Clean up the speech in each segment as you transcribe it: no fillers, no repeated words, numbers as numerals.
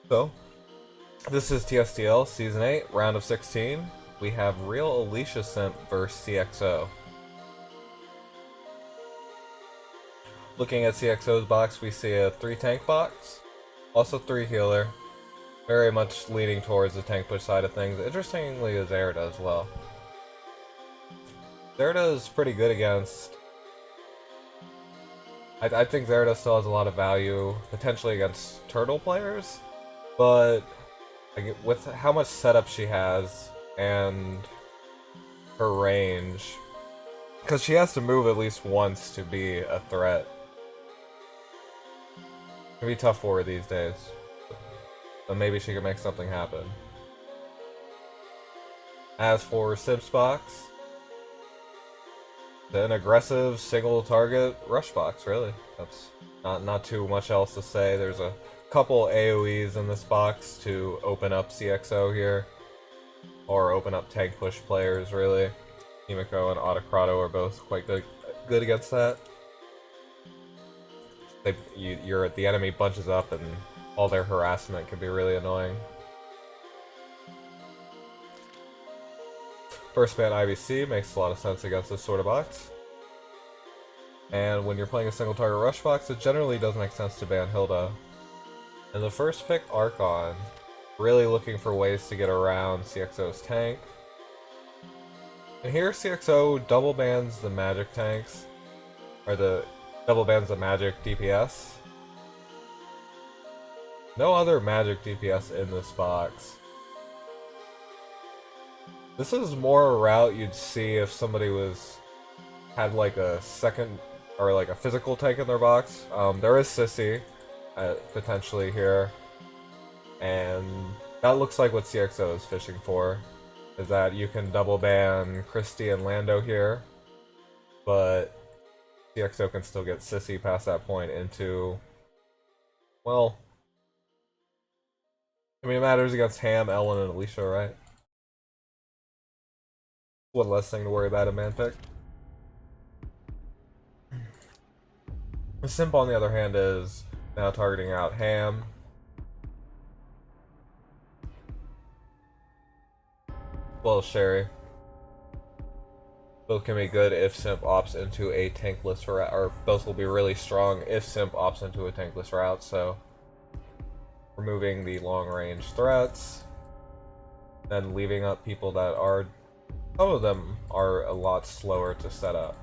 So, this is TSdL Season 8, Round of 16. We have RealAliciaSimp versus CXO. Looking at CXO's box, we see a 3 tank box, also 3 healer, very much leaning towards the tank push side of things. Interestingly, is Zerda as well. Zerda is pretty good against... I think Zerda still has a lot of value, potentially against turtle players, but with how much setup she has and her range, because she has to move at least once to be a threat. It's gonna be tough for her these days, but maybe she can make something happen. As for Simp's box, an aggressive single target rush box, really. That's not too much else to say. There's a couple AoEs in this box to open up CXO here, or open up tank push players, really. Himiko and Autocrado are both quite good against that. The enemy bunches up and all their harassment can be really annoying. First ban IBC makes a lot of sense against this sort of box. And when you're playing a single target rush box, it generally does make sense to ban Hilda. And the first pick, Archon, really looking for ways to get around CXO's tank. And here CXO double bans the magic tanks, or the double bans the magic DPS. No other magic DPS in this box. This is more a route you'd see if somebody had like a second or like a physical tank in their box. There is Sissy potentially here, and that looks like what CXO is fishing for. Is that you can double ban Christie and Lando here, but CXO can still get Sissy past that point into, well, I mean, it matters against Ham, Ellen, and Alicia, right? One less thing to worry about in man pick. Simp, on the other hand, is now targeting out Ham. Well, Sherry. Both can be good if Simp opts into a tankless route, or both will be really strong if Simp opts into a tankless route, so removing the long-range threats, then leaving up people that are, some of them are a lot slower to set up.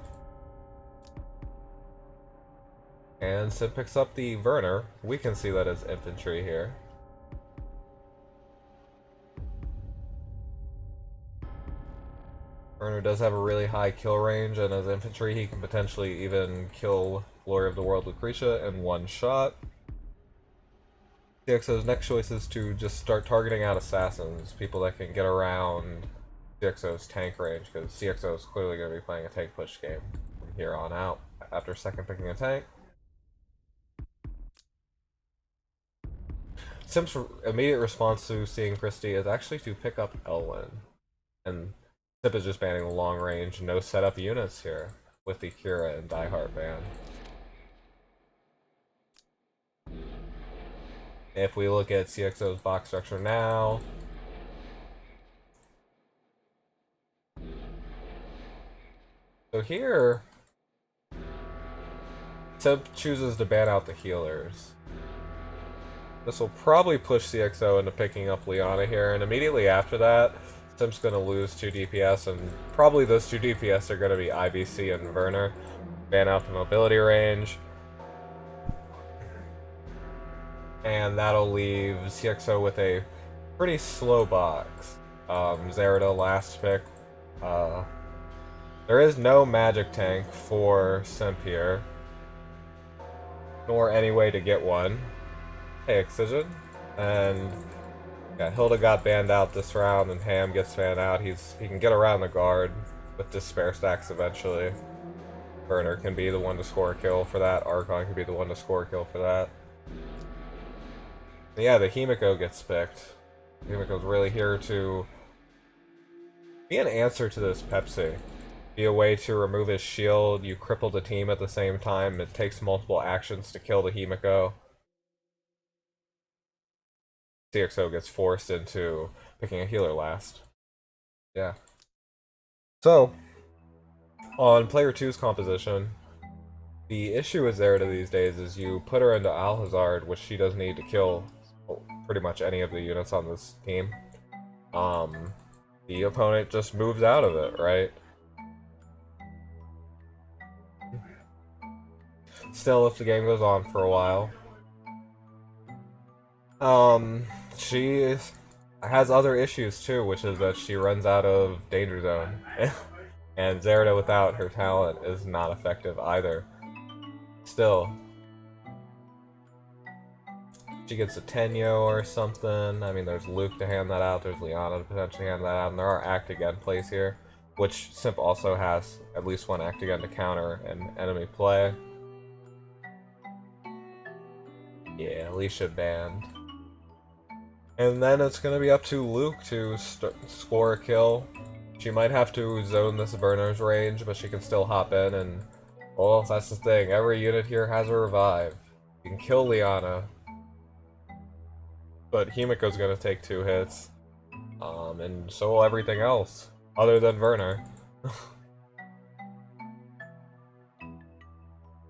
And Simp picks up the Werner. We can see that as infantry here. Werner does have a really high kill range, and as infantry he can potentially even kill Glory of the World Lucretia in one shot. CXO's next choice is to just start targeting out assassins, people that can get around CXO's tank range, because CXO is clearly going to be playing a tank push game from here on out after second picking a tank. Simp's immediate response to seeing Christie is actually to pick up Elwyn, and Simp is just banning the long range, no setup units here with the Kira and Diehard ban. If we look at CXO's box structure now, so here, Simp chooses to ban out the healers. This will probably push CXO into picking up Liana here, and immediately after that, Simp's going to lose 2 DPS, and probably those 2 DPS are going to be IBC and Werner. Ban out the mobility range. And that'll leave CXO with a pretty slow box. Zerda last pick. There is no magic tank for Simp here, nor any way to get one. Hey, Excision. And yeah, Hilda got banned out this round, and Ham gets banned out. He can get around the guard with despair stacks eventually. Werner can be the one to score a kill for that. Archon can be the one to score a kill for that. And yeah, the Himiko gets picked. Himiko's really here to be an answer to this Pepsi. Be a way to remove his shield. You cripple the team at the same time. It takes multiple actions to kill the Himiko. CXO gets forced into picking a healer last. Yeah. So, on player 2's composition, the issue with Zerida these days is you put her into Alhazard, which she doesn't need to kill pretty much any of the units on this team. The opponent just moves out of it, right? Still, if the game goes on for a while, she has other issues too, which is that she runs out of danger zone, and Zerida without her talent is not effective either. Still, she gets a Tenyo or something. I mean, there's Luke to hand that out, there's Liana to potentially hand that out, and there are Act Again plays here, which Simp also has at least one Act Again to counter an enemy play. Yeah, Alicia banned. And then it's going to be up to Luke to score a kill. She might have to zone this burner's range, but she can still hop in and... Well, that's the thing. Every unit here has a revive. You can kill Liana. But Himiko's going to take 2 hits. And so will everything else. Other than Werner.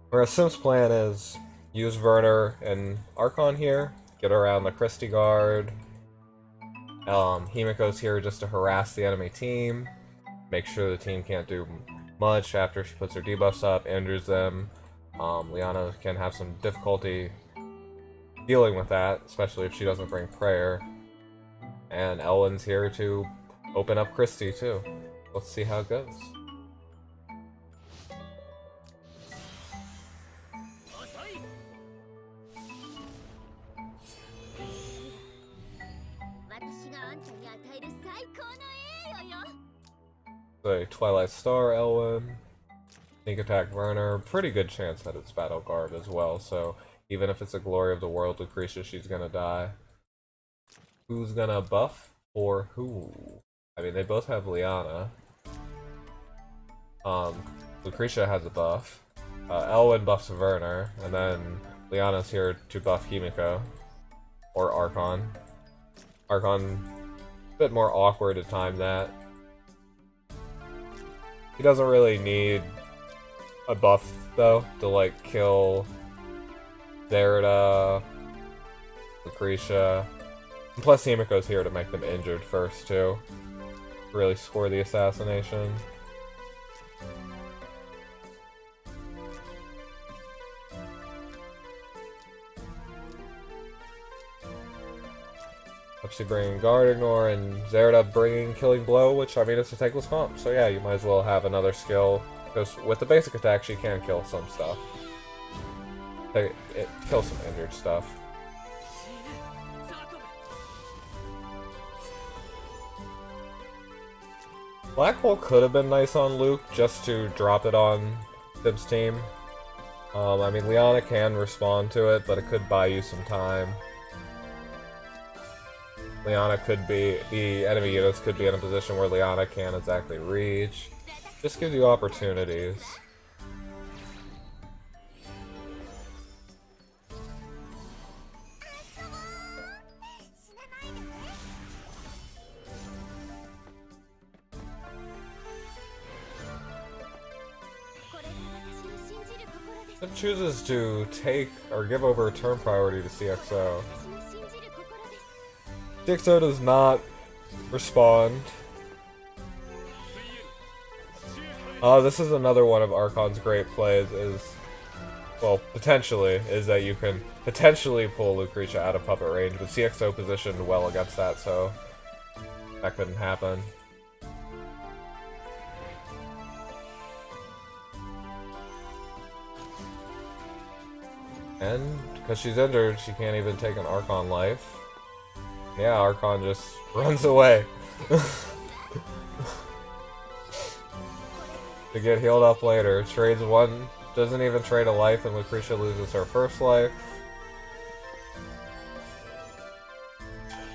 Whereas Simp's plan is... use Werner and Archon here. Get around the Christie guard. Himiko's here just to harass the enemy team. Make sure the team can't do much after she puts her debuffs up, injures them. Liana can have some difficulty dealing with that, especially if she doesn't bring prayer. And Elwyn's here to open up Christie too. Let's see how it goes. The Twilight Star Elwyn, Sneak Attack Werner, pretty good chance that it's Battle Garb as well, so even if it's a Glory of the World Lucretia, she's gonna die. Who's gonna buff for who? I mean, they both have Liana. Lucretia has a buff. Elwyn buffs Werner, and then Liana's here to buff Himiko. Or Archon. Archon, a bit more awkward to time that. He doesn't really need a buff, though, to, like, kill Zerida, Lucretia. And plus, Himiko's here to make them injured first, too. Really score the assassination. Actually bringing Guard Ignore, and Zerida bringing Killing Blow, which, I mean, it's a takeless comp, so yeah, you might as well have another skill, because with the basic attack, she can kill some stuff. It kills some injured stuff. Black Hole could have been nice on Luke, just to drop it on Simp's team. I mean, Liana can respond to it, but it could buy you some time. Liana could be, the enemy units could be in a position where Liana can't exactly reach. Just gives you opportunities. It chooses to take or give over turn priority to CXO. CXO does not respond. This is another one of Archon's great plays, well, potentially, is that you can potentially pull Lucretia out of puppet range, but CXO positioned well against that, so that couldn't happen. And, because she's injured, she can't even take an Archon life. Yeah, Archon just runs away. To get healed up later. Trades one, doesn't even trade a life, and Lucretia loses her first life.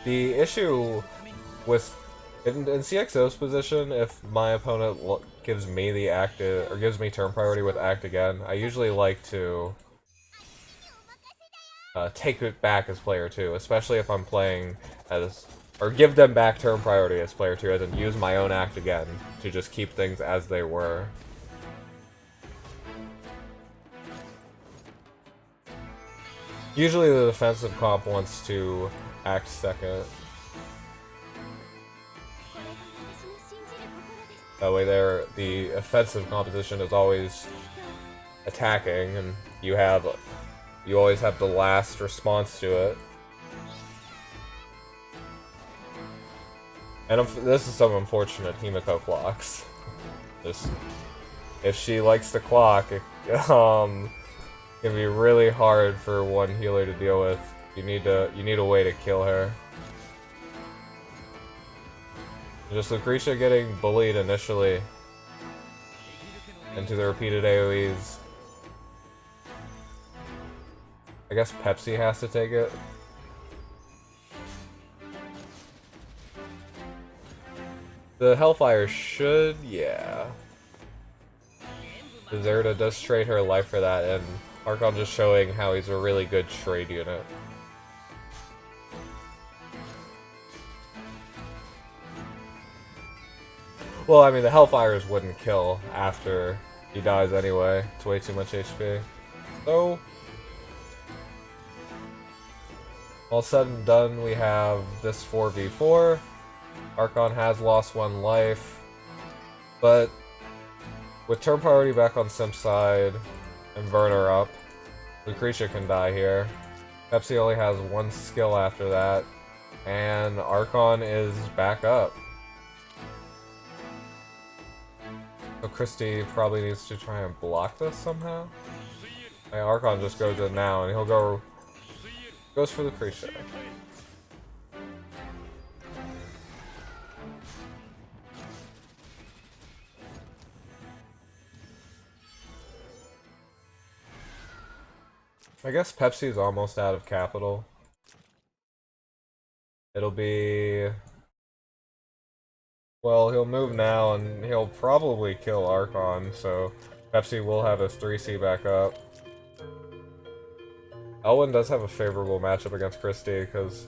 The issue with in CXO's position, if my opponent gives me the active, or gives me turn priority with Act Again, I usually like to take it back as player 2, especially if I'm playing as, or give them back turn priority as player 2, as in use my own act again to just keep things as they were. Usually the defensive comp wants to act second. That way the offensive composition is always attacking, and you always have the last response to it. And this is some unfortunate Himiko clocks. Just, if she likes to clock, it can be really hard for one healer to deal with. You need a way to kill her. Just Lucretia getting bullied initially into the repeated AoEs. I guess Pepsi has to take it. The Hellfire should, yeah. Deserta does trade her life for that, and Archon just showing how he's a really good trade unit. Well, I mean, the Hellfires wouldn't kill after he dies anyway. It's way too much HP. So, all said and done, we have this 4v4. Archon has lost 1 life, but with turn priority back on Simp's side and Werner up, Lucretia can die here. Pepsi only has 1 skill after that, and Archon is back up. So Christie probably needs to try and block this somehow. Archon just goes in now, and he'll goes for Lucretia. I guess Pepsi's almost out of capital. It'll be... Well, he'll move now, and he'll probably kill Archon, so Pepsi will have his 3C back up. Elwyn does have a favorable matchup against Christie, because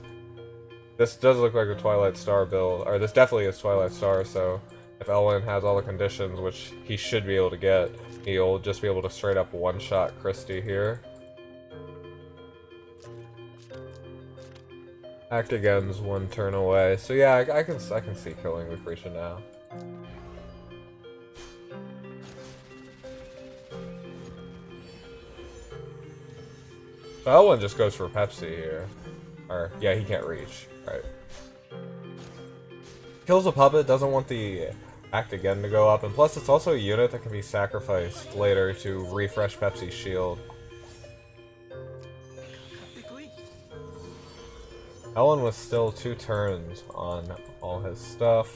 this does look like a Twilight Star build, or this definitely is Twilight Star, so if Elwyn has all the conditions, which he should be able to get, he'll just be able to straight up one-shot Christie here. Act Again's 1 turn away, so yeah, I can see killing Lucretia now. So Elwyn just goes for Pepsi here. Or, yeah, he can't reach. Right. Kills a puppet, doesn't want the Act Again to go up, and plus it's also a unit that can be sacrificed later to refresh Pepsi's shield. Elwyn was still 2 turns on all his stuff.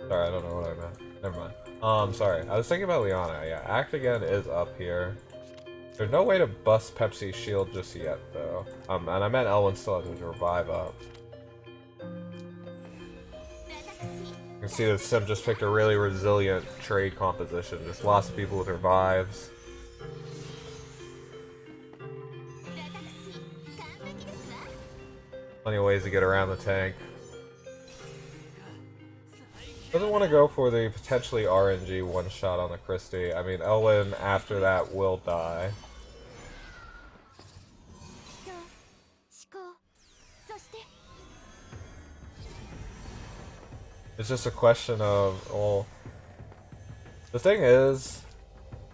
Sorry, I don't know what I meant. Never mind. Sorry. I was thinking about Liana. Yeah, Act Again is up here. There's no way to bust Pepsi's shield just yet, though. And I meant Elwyn still has his revive up. You can see that Simp just picked a really resilient trade composition. Just lots of people with revives. Plenty of ways to get around the tank. Doesn't want to go for the potentially RNG one-shot on the Christie. I mean, Elwyn after that will die. It's just a question of, well, the thing is,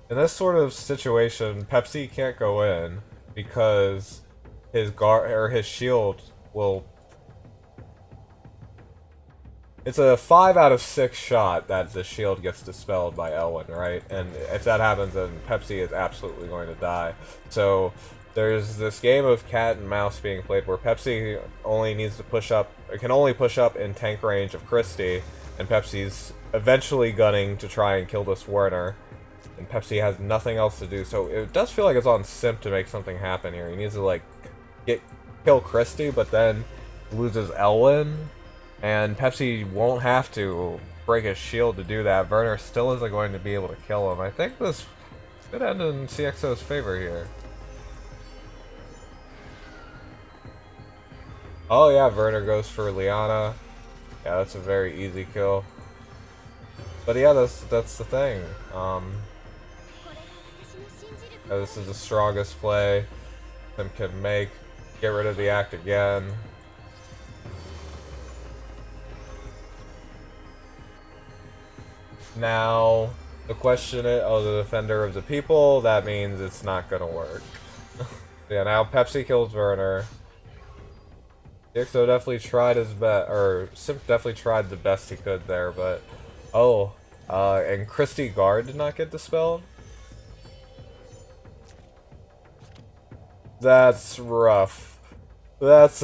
in this sort of situation, Pepsi can't go in because his guard or his shield will. It's a 5 out of 6 shot that the shield gets dispelled by Elwyn, right? And if that happens, then Pepsi is absolutely going to die. So there's this game of cat and mouse being played where Pepsi only needs to push up, it can only push up in tank range of Christie, and Pepsi's eventually gunning to try and kill this Werner, and Pepsi has nothing else to do. So it does feel like it's on Simp to make something happen here. He needs to like kill Christie, but then loses Elwyn. And Pepsi won't have to break his shield to do that. Werner still isn't going to be able to kill him. I think this Could end in CXO's favor here. Oh yeah, Werner goes for Liana. Yeah, that's a very easy kill. But yeah, that's the thing. This is the strongest play Simp can make. Get rid of the act again. Now, the question is, oh, the defender of the people, that means it's not gonna work. Yeah, now Pepsi kills Werner. CXO definitely tried his best, or Simp definitely tried the best he could there, but... Oh, and Christie Guard did not get dispelled? That's rough. That's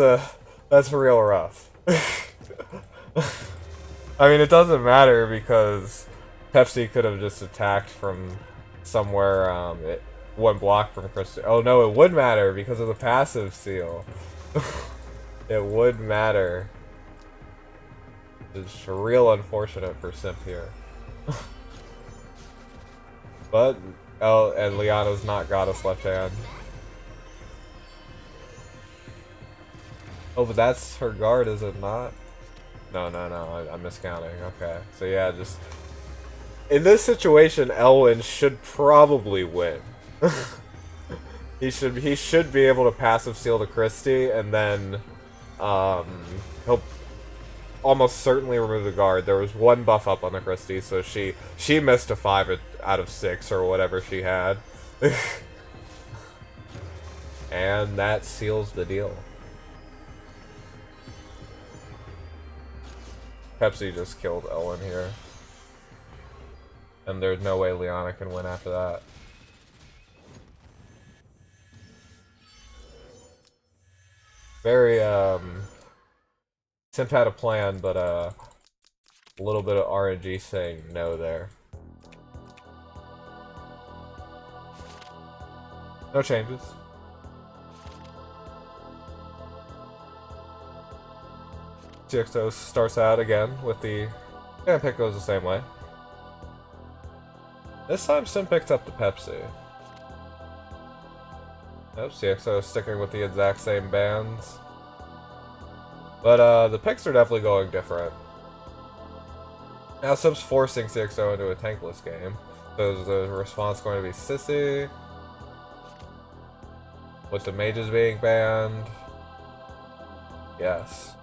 real rough. I mean, it doesn't matter because Pepsi could have just attacked from somewhere, one block from Christie. Oh no, it would matter because of the passive seal. It would matter. It's real unfortunate for Simp here. But, oh, and Liana's not Goddess left hand. Oh, but that's her guard, is it not? No, I'm miscounting. Okay, so yeah, just... In this situation, Elwin should probably win. He should be able to passive seal to Christie, and then he'll almost certainly remove the guard. There was one buff up on the Christie, so she missed a 5 out of 6 or whatever she had. And that seals the deal. Pepsi just killed Elwin here. And there's no way Liana can win after that. Very, Simp had a plan, but, a little bit of RNG saying no there. No changes. CXO starts out again with the... Yeah, pick goes the same way. This time Simp picks up the Pepsi. Yep, CXO is sticking with the exact same bands. But the picks are definitely going different. Now Simp's forcing CXO into a tankless game. So is the response going to be Sissy? With the mages being banned? Yes.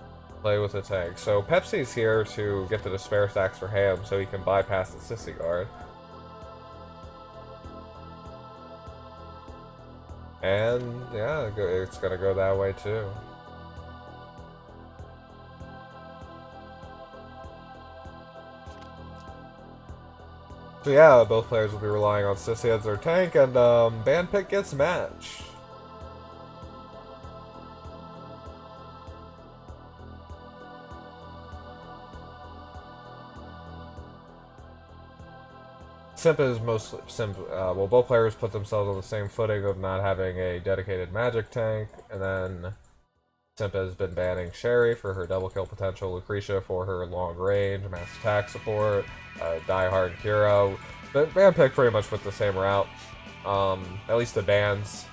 Play with a tank. So Pepsi's here to get the despair stacks for him so he can bypass the Sissy guard. And yeah, it's gonna go that way too. So yeah, both players will be relying on Sissy as their tank, and band pick gets matched. Simp is mostly well, both players put themselves on the same footing of not having a dedicated magic tank, and then Simp has been banning Sherry for her double kill potential, Lucretia for her long range, mass attack support, Die Hard Kira. But band pick pretty much went the same route. At least the bans.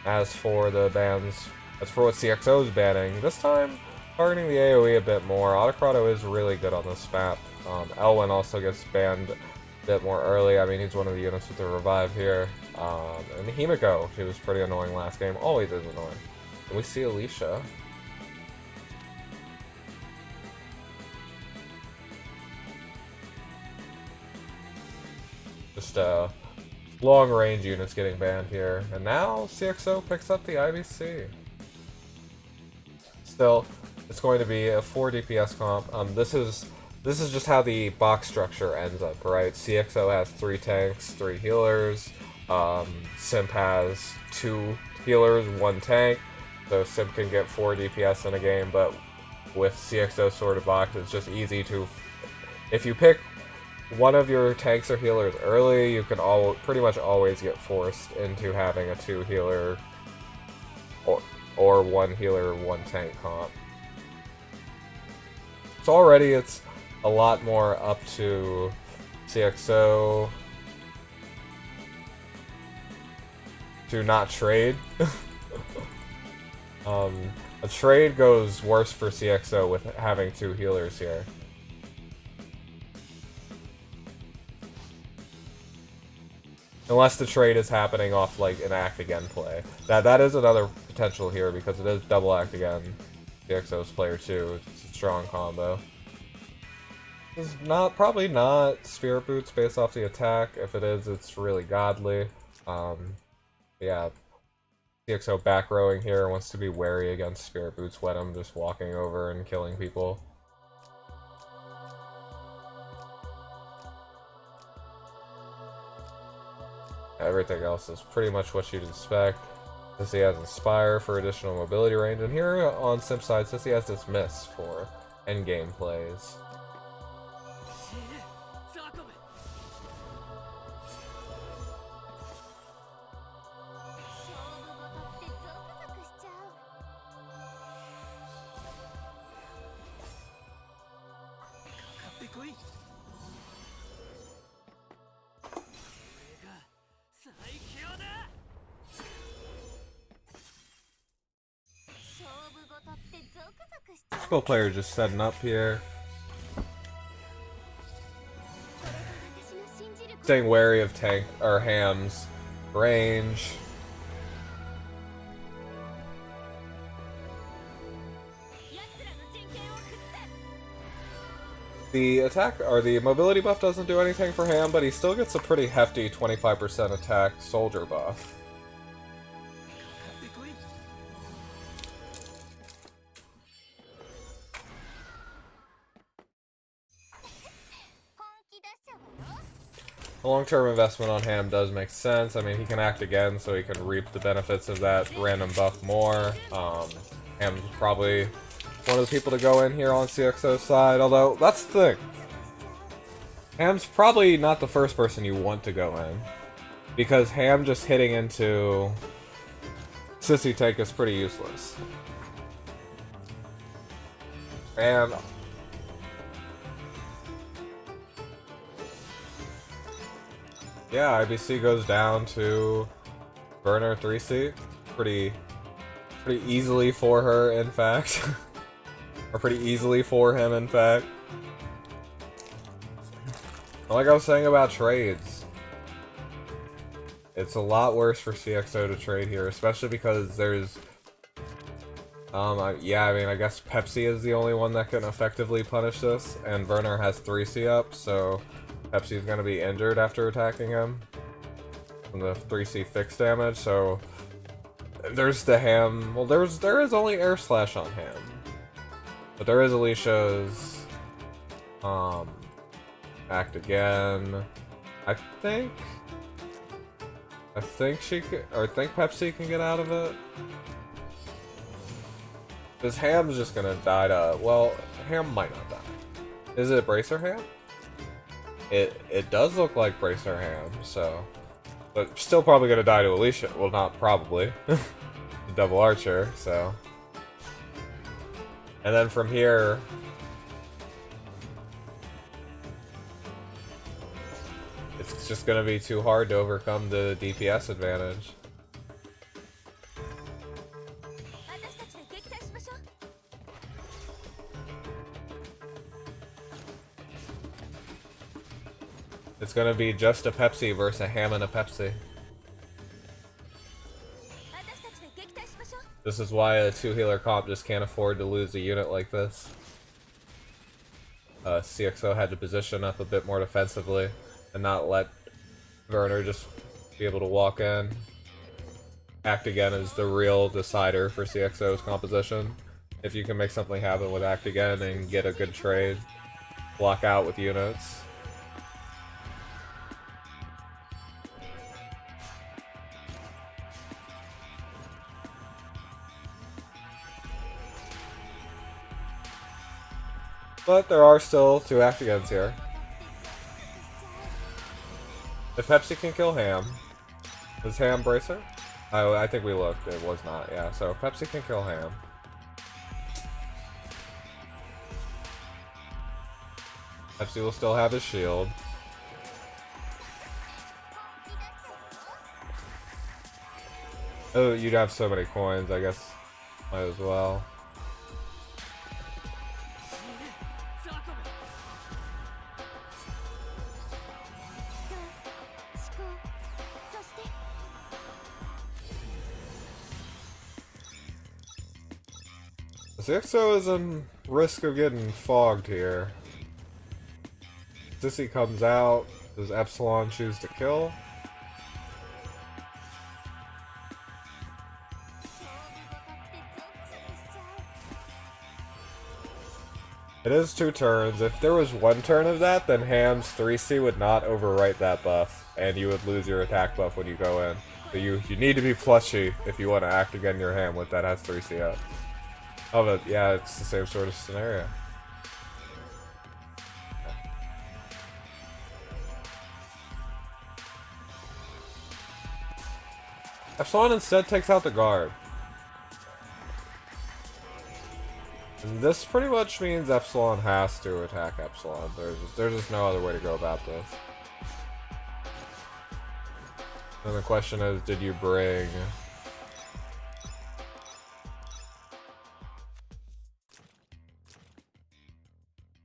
As for what CXO is banning, this time targeting the AoE a bit more. Autocrado is really good on this map. Elwin also gets banned a bit more early. I mean, he's one of the units with the revive here. And Himiko, she was pretty annoying last game. Always is annoying. And we see Alicia. Just long range units getting banned here. And now CXO picks up the IBC. Still, it's going to be a 4 DPS comp. This is just how the box structure ends up, right? CXO has 3 tanks, 3 healers. Simp has 2 healers, 1 tank. So Simp can get 4 DPS in a game, but with CXO sort of box, it's just easy to... If you pick one of your tanks or healers early, you can pretty much always get forced into having a 2 healer or 1 healer, 1 tank comp. So already it's a lot more up to CXO to not trade. A trade goes worse for CXO with having 2 healers here. Unless the trade is happening off like an act again play. That is another potential here because it is double act again. CXO's player 2. It's a strong combo. It's probably not Spirit Boots based off the attack. If it is, it's really godly. Yeah. CXO back rowing here wants to be wary against Spirit Boots when I'm just walking over and killing people. Everything else is pretty much what you'd expect. Sissy has Inspire for additional mobility range, and here on Simp side, Sissy has Dismiss for endgame plays. Skill player just setting up here. Staying wary of tank or Ham's range. The attack or the mobility buff doesn't do anything for Ham, but he still gets a pretty hefty 25% attack soldier buff. A long-term investment on Ham does make sense. I mean, he can act again, so he can reap the benefits of that random buff more. Ham's probably one of the people to go in here on CXO's side, although that's the thing. Ham's probably not the first person you want to go in, because Ham just hitting into Sissy Tank is pretty useless. And yeah, IBC goes down to Burner 3C. Pretty easily for her, in fact. Or pretty easily for him, in fact. Like I was saying about trades, it's a lot worse for CXO to trade here, especially because there's yeah, I mean, I guess Pepsi is the only one that can effectively punish this, and Burner has 3C up, so Pepsi's gonna be injured after attacking him from the 3C fixed damage, so there's the Ham. Well, there is only Air Slash on Ham, but there is Alicia's act again. I think she can, or I think Pepsi can get out of it. Because Ham's just gonna die to, well, Ham might not die. Is it Bracer Ham? It does look like Bracer Ham, so, but still probably gonna die to Alicia. Well, not probably. The double archer, so. And then from here, it's just gonna be too hard to overcome the DPS advantage. It's gonna be just a Pepsi versus a Ham and a Pepsi. This is why a 2-healer comp just can't afford to lose a unit like this. CXO had to position up a bit more defensively and not let Werner just be able to walk in. Act again is the real decider for CXO's composition. If you can make something happen with Act again and get a good trade, block out with units. But there are still 2 act agains here. If Pepsi can kill Ham, is Ham Bracer? Oh, I think we looked. It was not. Yeah, so Pepsi can kill Ham. Pepsi will still have his shield. Oh, you'd have so many coins, I guess. Might as well. The CXO is in risk of getting fogged here. Sissy comes out. Does Epsilon choose to kill? It is 2 turns. If there was 1 turn of that, then Ham's 3C would not overwrite that buff, and you would lose your attack buff when you go in. So you need to be plushy if you want to act again your Ham with that has 3C up. Oh, but yeah, it's the same sort of scenario. Epsilon instead takes out the guard. And this pretty much means Epsilon has to attack Epsilon. There's just no other way to go about this. And the question is, did you bring...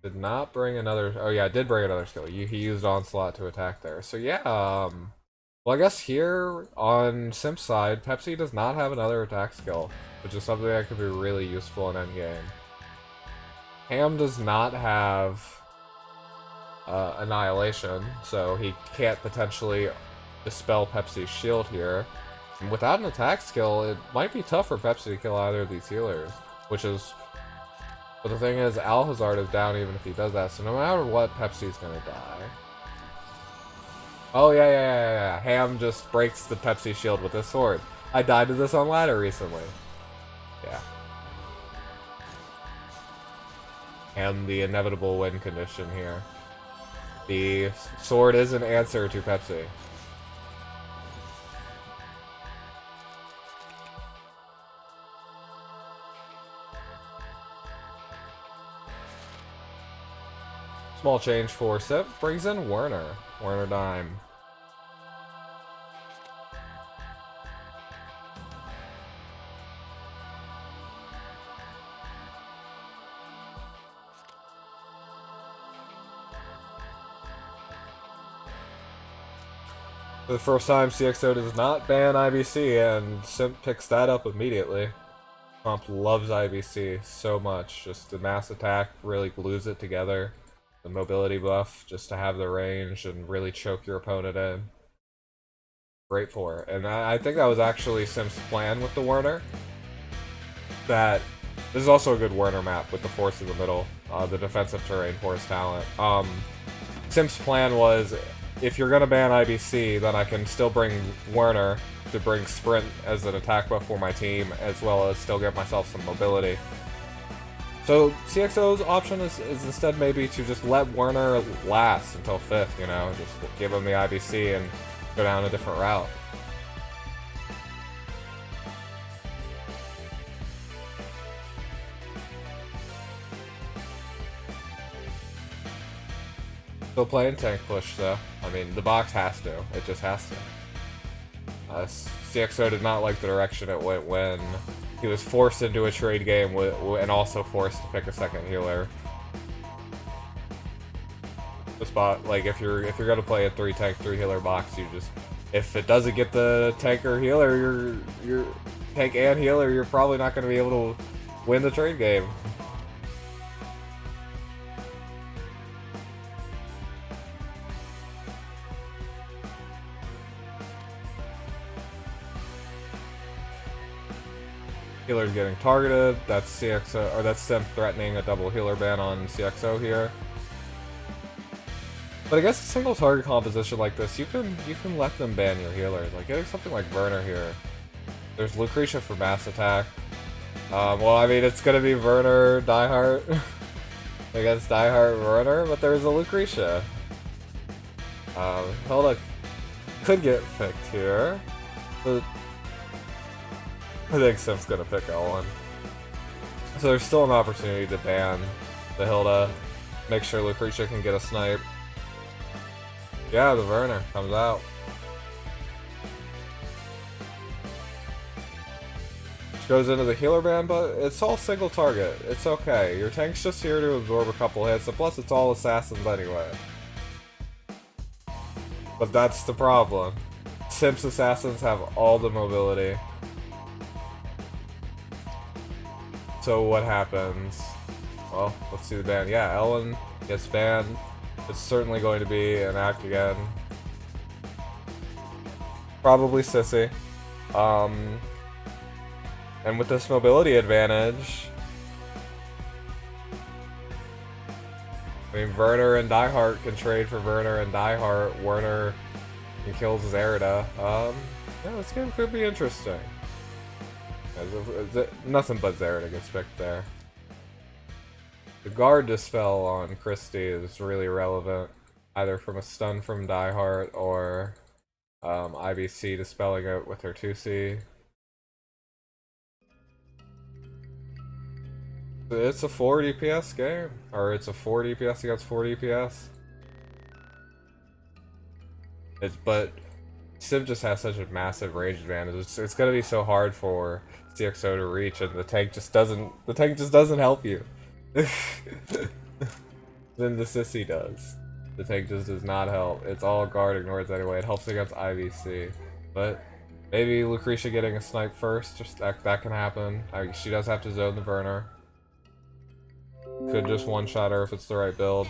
Did not bring another... Oh yeah, did bring another skill. He used Onslaught to attack there. So yeah, well, I guess here on Simp's side, Pepsi does not have another attack skill, which is something that could be really useful in endgame. Ham does not have Annihilation, so he can't potentially dispel Pepsi's shield here. And without an attack skill, it might be tough for Pepsi to kill either of these healers, which is... But the thing is, Alhazard is down even if he does that, so no matter what, Pepsi's gonna die. Oh yeah. Ham just breaks the Pepsi shield with his sword. I died to this on ladder recently. Yeah. And the inevitable win condition here. The sword is an answer to Pepsi. Small change for Sip brings in Werner. Werner Dime. For the first time, CXO does not ban IBC, and Simp picks that up immediately. Comp loves IBC so much. Just the mass attack really glues it together. The mobility buff, just to have the range and really choke your opponent in. Great for it. And I think that was actually Simp's plan with the Werner. That this is also a good Werner map with the force in the middle, the defensive terrain for his talent. Simp's plan was, if you're gonna ban IBC, then I can still bring Werner to bring Sprint as an attack buff for my team, as well as still get myself some mobility. So CXO's option is instead maybe to just let Werner last until 5th, you know, just give him the IBC and go down a different route. Still playing tank push though. I mean, the box has to. It just has to. CXO did not like the direction it went when he was forced into a trade game and also forced to pick a second healer. The spot, like if you're gonna play a 3 tank 3 healer box, you just, if it doesn't get the tank or healer, you're tank and healer, you're probably not gonna be able to win the trade game. Healer's getting targeted. That's CXO, or that's Simp threatening a double healer ban on CXO here. But I guess a single target composition like this, you can let them ban your healer. Like getting something like Werner here. There's Lucretia for mass attack. Well, I mean, it's gonna be Werner Diehard against Diehard Werner, but there's a Lucretia. Hilda could get picked here, but I think Simp's gonna pick L1. So there's still an opportunity to ban the Hilda. Make sure Lucretia can get a snipe. Yeah, the Werner comes out. Goes into the healer band, but it's all single target. It's okay. Your tank's just here to absorb a couple hits, and plus it's all assassins anyway. But that's the problem. Simp's assassins have all the mobility. So what happens? Well, let's see the ban. Yeah, Ellen gets banned. It's certainly going to be an act again. Probably Sissy. And with this mobility advantage, I mean, Werner and Diehard can trade for Werner and Diehard. Werner can kill Zerida. Yeah, this game could be interesting. Nothing but Zerida gets picked there. The guard dispel on Christie is really relevant, either from a stun from Diehard or IBC dispelling it with her 2C. It's a 4 DPS game, or it's a 4 DPS against 4 DPS. But Simp just has such a massive range advantage. It's gonna be so hard for CXO to reach, and the tank just doesn't. The tank just doesn't help you. Then the Sissy does. The tank just does not help. It's all guard ignores anyway. It helps against IVC, but maybe Lucretia getting a snipe first. Just that can happen. She does have to zone the Werner. Could just one-shot her if it's the right build.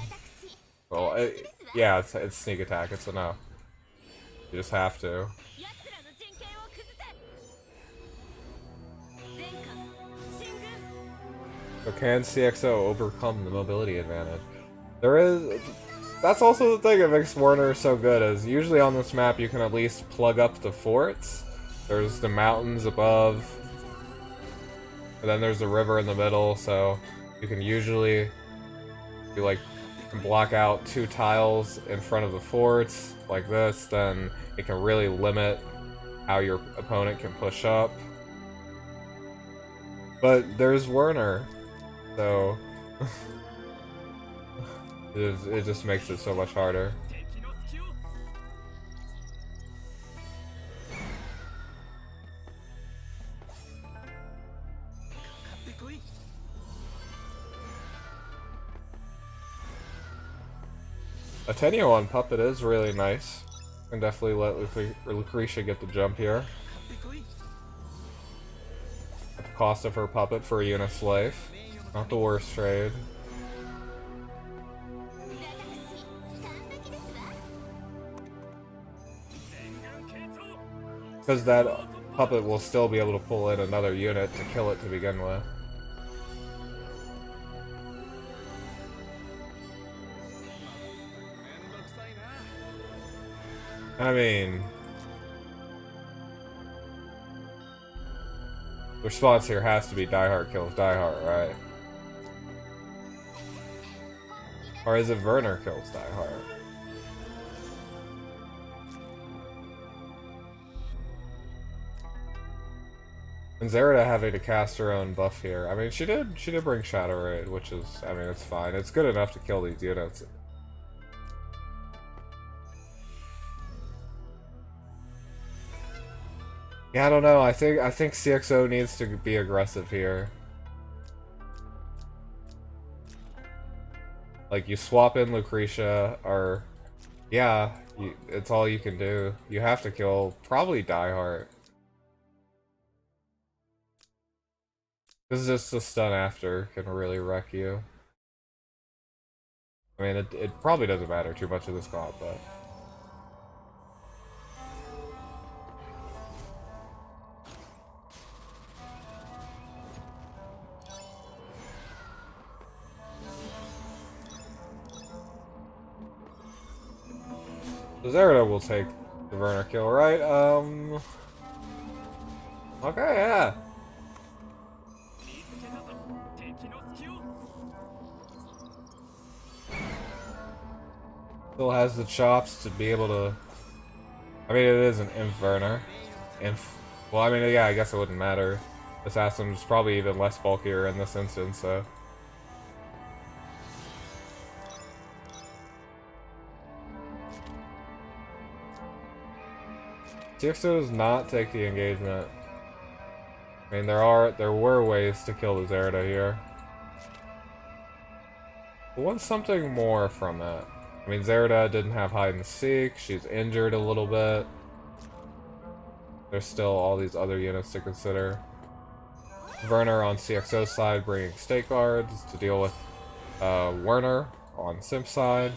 Well, yeah, it's sneak attack. It's a no. You just have to. So can CXO overcome the mobility advantage? That's also the thing that makes Werner so good, is usually on this map you can at least plug up the forts. There's the mountains above, and then there's the river in the middle, so you can usually block out 2 tiles in front of the forts like this, then it can really limit how your opponent can push up. But there's Werner, so it just makes it so much harder. A Tenio on Puppet is really nice. Can definitely let Lucretia get the jump here. At the cost of her Puppet for a Eunice life. Not the worst trade. Because that Puppet will still be able to pull in another unit to kill it to begin with. I mean, the response here has to be Diehard kills Diehard, right? Or is it Werner kills Diehard? And Zerida having to cast her own buff here. I mean, she did bring Shadow Raid, which is, I mean, it's fine. It's good enough to kill these units. Yeah, I don't know. I think CXO needs to be aggressive here. Like, you swap in Lucretia, or yeah, it's all you can do. You have to kill probably Diehard. This is just the stun after can really wreck you. I mean, it probably doesn't matter too much in this comp, but. Zerida will take the Werner kill, right? Okay, yeah. Still has the chops to be able to. I mean, it is an Inf Werner. Well, I mean, yeah, I guess it wouldn't matter. Assassin's probably even less bulkier in this instance, so. CXO does not take the engagement. I mean, there were ways to kill the Zerda here. But what's something more from it? I mean, Zerda didn't have hide and seek. She's injured a little bit. There's still all these other units to consider. Werner on CXO side bringing state guards to deal with Werner on Simp side.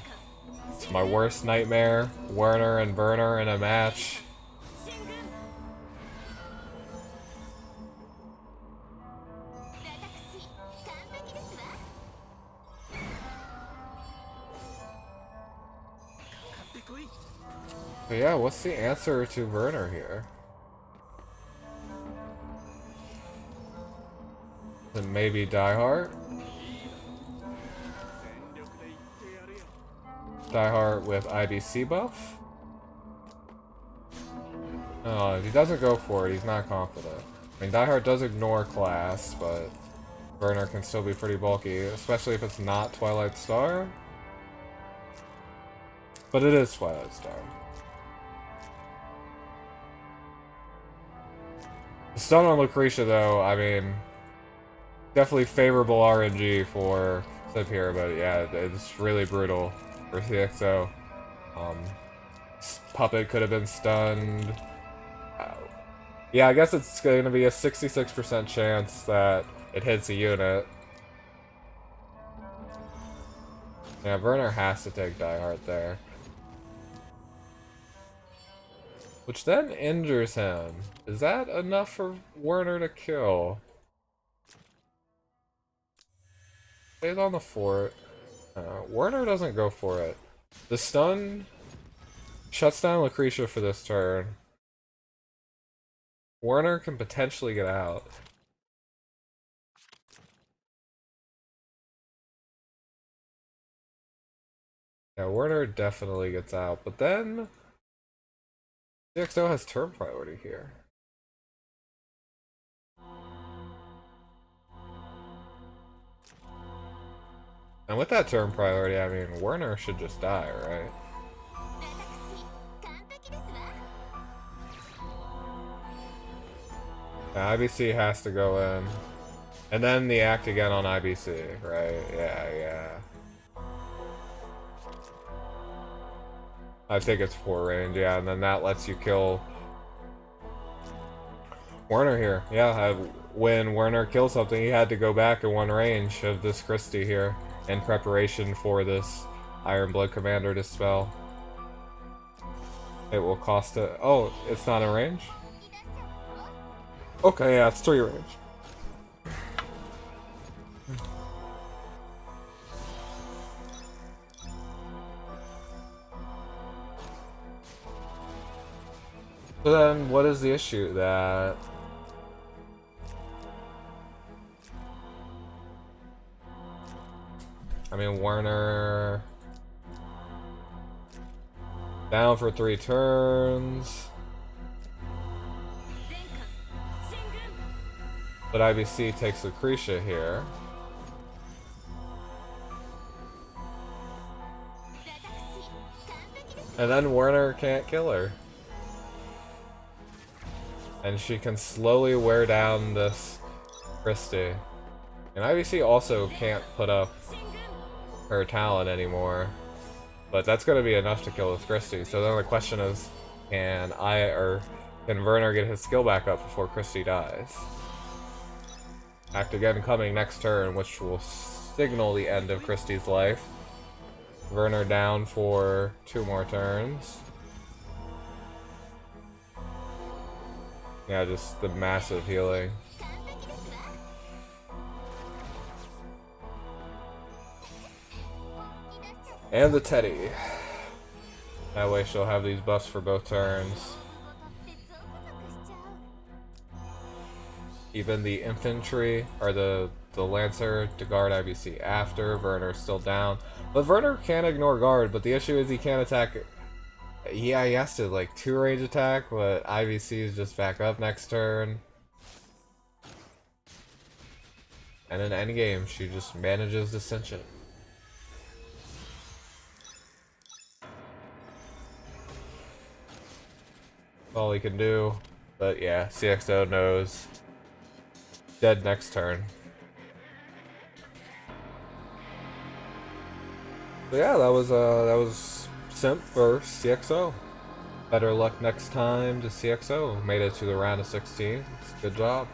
It's my worst nightmare. Werner and Werner in a match. But yeah, what's the answer to Werner here? Then maybe Diehard? Diehard with IBC buff? No, if he doesn't go for it, he's not confident. I mean, Diehard does ignore class, but Werner can still be pretty bulky, especially if it's not Twilight Star. But it is Twilight Star. The stun on Lucretia, though, I mean, definitely favorable RNG for Simp here, but yeah, it's really brutal for CXO. Puppet could have been stunned. Yeah, I guess it's going to be a 66% chance that it hits a unit. Yeah, Werner has to take Diehard there. Which then injures him. Is that enough for Werner to kill? Stays on the fort. Werner doesn't go for it. The stun shuts down Lucretia for this turn. Werner can potentially get out. Yeah, Werner definitely gets out, but then CXO has turn priority here. And with that turn priority, I mean, Werner should just die, right? Yeah, IBC has to go in. And then the act again on IBC, right? Yeah. I think it's 4 range, yeah, and then that lets you kill Werner here. Yeah, when Werner kills something, he had to go back in 1 range of this Christie here in preparation for this Iron Blood Commander to spell. It will cost it. Oh, it's not in range? Okay, yeah, it's 3 range. So then, what is the issue? That I mean, Werner down for 3 turns, but IBC takes Lucretia here. And then Werner can't kill her. And she can slowly wear down this Christie. And IBC also can't put up her talent anymore. But that's going to be enough to kill this Christie. So then the question is, can Werner get his skill back up before Christie dies? Act again coming next turn, which will signal the end of Christie's life. Werner down for 2 more turns. Yeah, just the massive healing. And the Teddy. That way she'll have these buffs for both turns. Even the infantry, or the Lancer to guard IBC after. Werner's still down. But Werner can ignore guard, but the issue is he can't attack. Yeah, he has to like 2 range attack, but IBC is just back up next turn. And in endgame, she just manages to cinch it. That's all he can do. But yeah, CXO knows dead next turn. So yeah, that was Simp versus CXO. Better luck next time to CXO. Made it to the round of 16. Good job.